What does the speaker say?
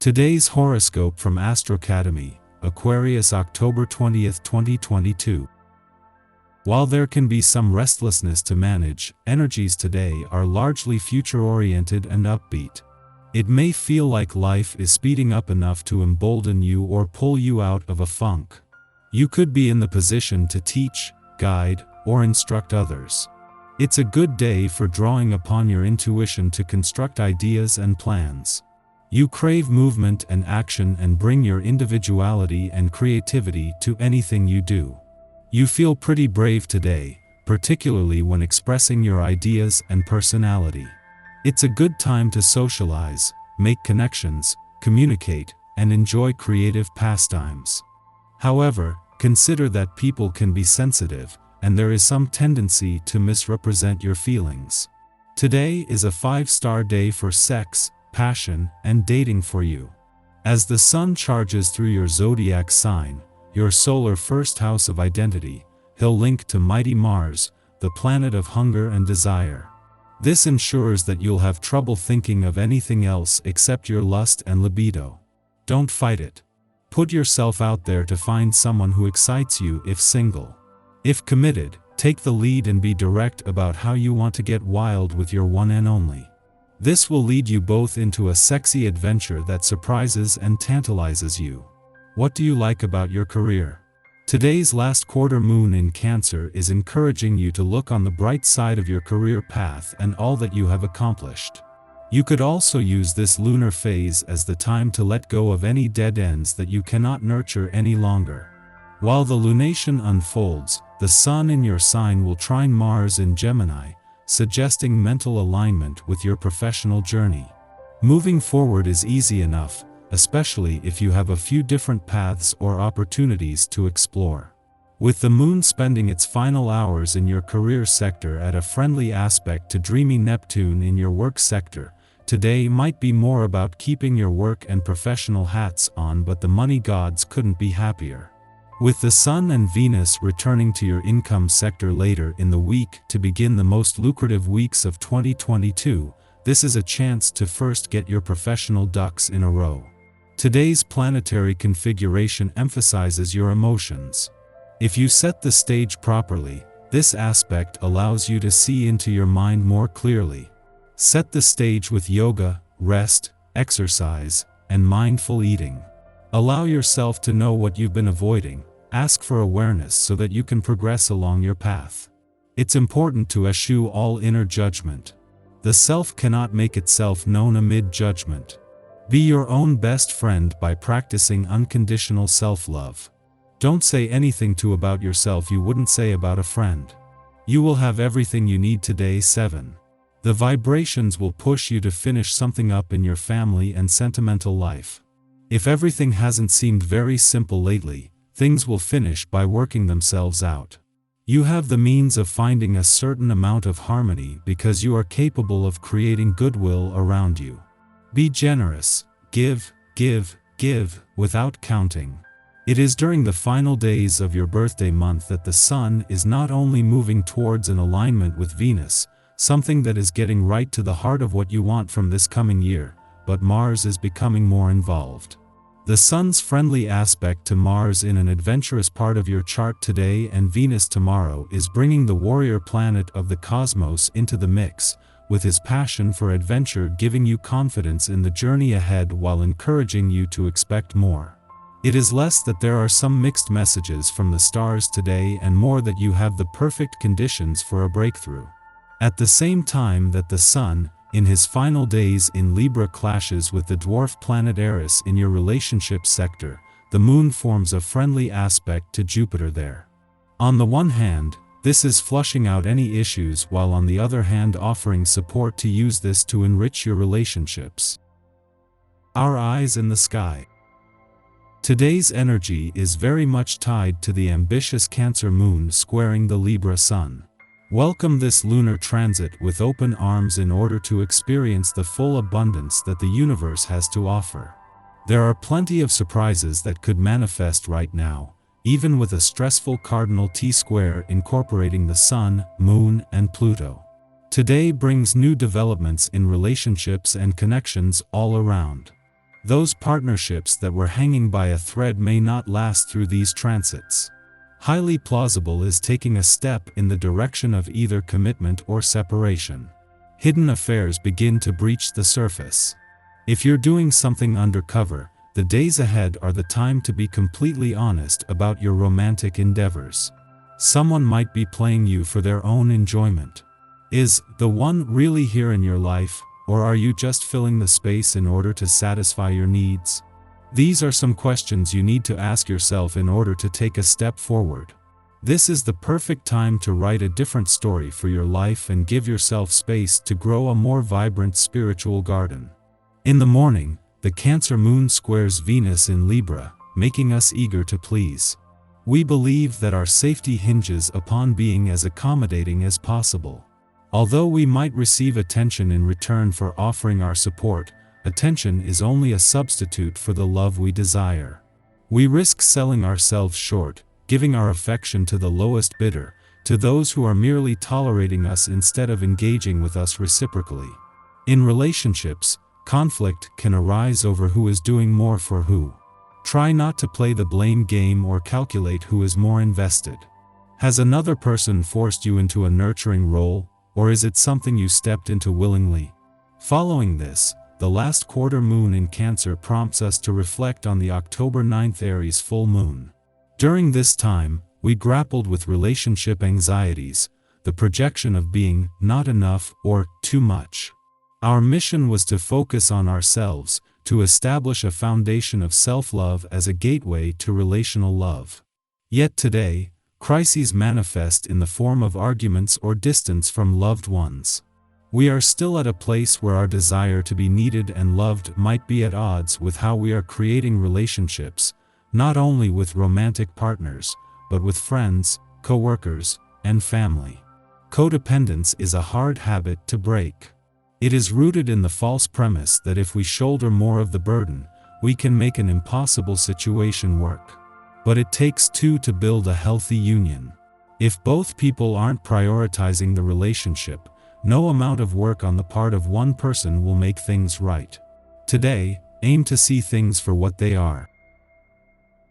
Today's horoscope from Astrocademy, Aquarius October 20th, 2022. While there can be some restlessness to manage, energies today are largely future-oriented and upbeat. It may feel like life is speeding up enough to embolden you or pull you out of a funk. You could be in the position to teach, guide, or instruct others. It's a good day for drawing upon your intuition to construct ideas and plans. You crave movement and action and bring your individuality and creativity to anything you do. You feel pretty brave today, particularly when expressing your ideas and personality. It's a good time to socialize, make connections, communicate, and enjoy creative pastimes. However, consider that people can be sensitive, and there is some tendency to misrepresent your feelings. Today is a 5-star day for sex, passion, and dating for you. As the sun charges through your zodiac sign, your solar first house of identity, he'll link to mighty Mars, the planet of hunger and desire. This ensures that you'll have trouble thinking of anything else except your lust and libido. Don't fight it. Put yourself out there to find someone who excites you if single. If committed, take the lead and be direct about how you want to get wild with your one and only. This will lead you both into a sexy adventure that surprises and tantalizes you. What do you like about your career? Today's last quarter moon in Cancer is encouraging you to look on the bright side of your career path and all that you have accomplished. You could also use this lunar phase as the time to let go of any dead ends that you cannot nurture any longer. While the lunation unfolds, the sun in your sign will trine Mars in Gemini, suggesting mental alignment with your professional journey. Moving forward is easy enough, especially if you have a few different paths or opportunities to explore. With the moon spending its final hours in your career sector at a friendly aspect to dreamy Neptune in your work sector, today might be more about keeping your work and professional hats on, but the money gods couldn't be happier. With the Sun and Venus returning to your income sector later in the week to begin the most lucrative weeks of 2022, this is a chance to first get your professional ducks in a row. Today's planetary configuration emphasizes your emotions. If you set the stage properly, this aspect allows you to see into your mind more clearly. Set the stage with yoga, rest, exercise, and mindful eating. Allow yourself to know what you've been avoiding. Ask for awareness so that you can progress along your path. It's important to eschew all inner judgment. The self cannot make itself known amid judgment. Be your own best friend by practicing unconditional self-love. Don't say anything about yourself you wouldn't say about a friend. You will have everything you need today. 7. The vibrations will push you to finish something up in your family and sentimental life. If everything hasn't seemed very simple lately, things will finish by working themselves out. You have the means of finding a certain amount of harmony because you are capable of creating goodwill around you. Be generous, give, without counting. It is during the final days of your birthday month that the Sun is not only moving towards an alignment with Venus, something that is getting right to the heart of what you want from this coming year, but Mars is becoming more involved. The Sun's friendly aspect to Mars in an adventurous part of your chart today and Venus tomorrow is bringing the warrior planet of the cosmos into the mix, with his passion for adventure giving you confidence in the journey ahead while encouraging you to expect more. It is less that there are some mixed messages from the stars today and more that you have the perfect conditions for a breakthrough. At the same time that the Sun, in his final days in Libra, clashes with the dwarf planet Eris in your relationship sector, the Moon forms a friendly aspect to Jupiter there. On the one hand, this is flushing out any issues, while on the other hand offering support to use this to enrich your relationships. Our eyes in the sky. Today's energy is very much tied to the ambitious Cancer moon squaring the Libra sun. Welcome this lunar transit with open arms in order to experience the full abundance that the universe has to offer. There are plenty of surprises that could manifest right now, even with a stressful cardinal T-square incorporating the Sun, Moon, and Pluto. Today brings new developments in relationships and connections all around. Those partnerships that were hanging by a thread may not last through these transits. Highly plausible is taking a step in the direction of either commitment or separation. Hidden affairs begin to breach the surface. If you're doing something undercover, the days ahead are the time to be completely honest about your romantic endeavors. Someone might be playing you for their own enjoyment. Is the one really here in your life, or are you just filling the space in order to satisfy your needs? These are some questions you need to ask yourself in order to take a step forward. This is the perfect time to write a different story for your life and give yourself space to grow a more vibrant spiritual garden. In the morning, the Cancer moon squares Venus in Libra, making us eager to please. We believe that our safety hinges upon being as accommodating as possible. Although we might receive attention in return for offering our support, attention is only a substitute for the love we desire. We risk selling ourselves short, giving our affection to the lowest bidder, to those who are merely tolerating us instead of engaging with us reciprocally. In relationships, conflict can arise over who is doing more for who. Try not to play the blame game or calculate who is more invested. Has another person forced you into a nurturing role, or is it something you stepped into willingly? Following this, the last quarter moon in Cancer prompts us to reflect on the October 9th Aries full moon. During this time, we grappled with relationship anxieties, the projection of being not enough or too much. Our mission was to focus on ourselves, to establish a foundation of self-love as a gateway to relational love. Yet today, crises manifest in the form of arguments or distance from loved ones. We are still at a place where our desire to be needed and loved might be at odds with how we are creating relationships, not only with romantic partners, but with friends, co-workers, and family. Codependence is a hard habit to break. It is rooted in the false premise that if we shoulder more of the burden, we can make an impossible situation work. But it takes two to build a healthy union. If both people aren't prioritizing the relationship, no amount of work on the part of one person will make things right. Today, aim to see things for what they are.